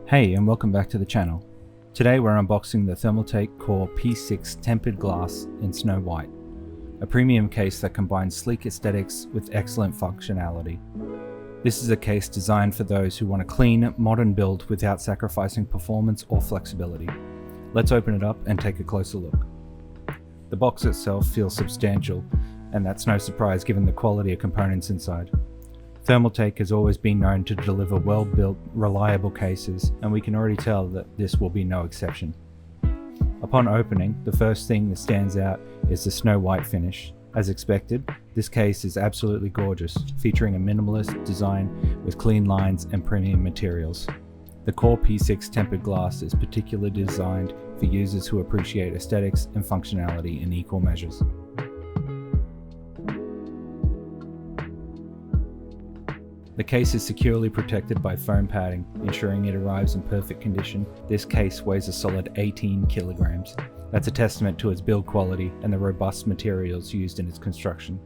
Hey, and welcome back to the channel. Today we're unboxing the Thermaltake Core P6 tempered glass in Snow White, a premium case that combines sleek aesthetics with excellent functionality. This is a case designed for those who want a clean, modern build without sacrificing performance or flexibility. Let's open it up and take a closer look. The box itself feels substantial, and that's no surprise given the quality of components inside. Thermaltake has always been known to deliver well-built, reliable cases, and we can already tell that this will be no exception. Upon opening, the first thing that stands out is the snow white finish. As expected, this case is absolutely gorgeous, featuring a minimalist design with clean lines and premium materials. The Core P6 tempered glass is particularly designed for users who appreciate aesthetics and functionality in equal measures. The case is securely protected by foam padding, ensuring it arrives in perfect condition. This case weighs a solid 18 kilograms. That's a testament to its build quality and the robust materials used in its construction.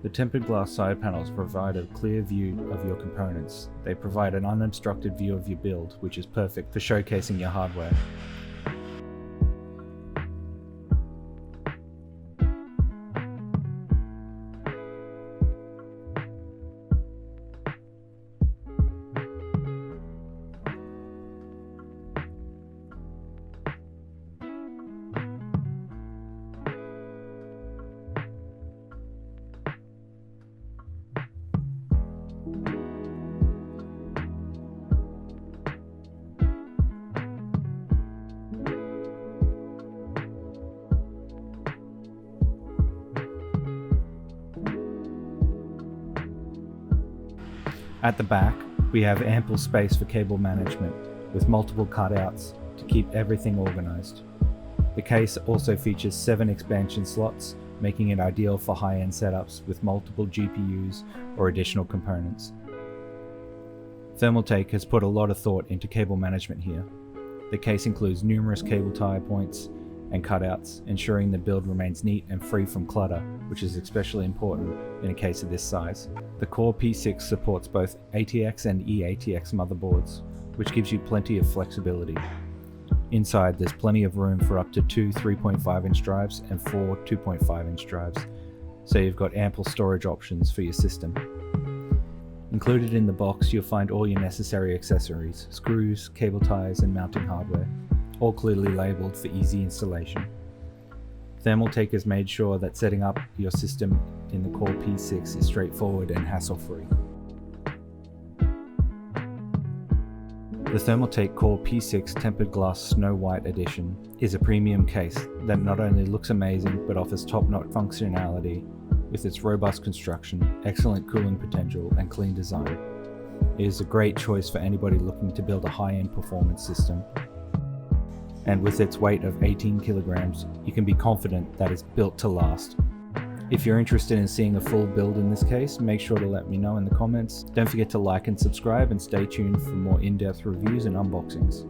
The tempered glass side panels provide a clear view of your components. They provide an unobstructed view of your build, which is perfect for showcasing your hardware. At the back, we have ample space for cable management, with multiple cutouts to keep everything organized. The case also features 7 expansion slots, making it ideal for high-end setups with multiple GPUs or additional components. Thermaltake has put a lot of thought into cable management here. The case includes numerous cable tie points and cutouts, ensuring the build remains neat and free from clutter, which is especially important in a case of this size. The Core P6 supports both ATX and eATX motherboards, which gives you plenty of flexibility. Inside, there's plenty of room for up to 2 3.5-inch drives and 4 2.5-inch drives, so you've got ample storage options for your system. Included in the box, you'll find all your necessary accessories, screws, cable ties, and mounting hardware, all clearly labeled for easy installation. Thermaltake has made sure that setting up your system in the Core P6 is straightforward and hassle-free. The Thermaltake Core P6 Tempered Glass Snow White Edition is a premium case that not only looks amazing but offers top-notch functionality with its robust construction, excellent cooling potential, and clean design. It is a great choice for anybody looking to build a high-end performance system. And with its weight of 18 kilograms, you can be confident that it's built to last. If you're interested in seeing a full build in this case, make sure to let me know in the comments. Don't forget to like and subscribe, and stay tuned for more in-depth reviews and unboxings.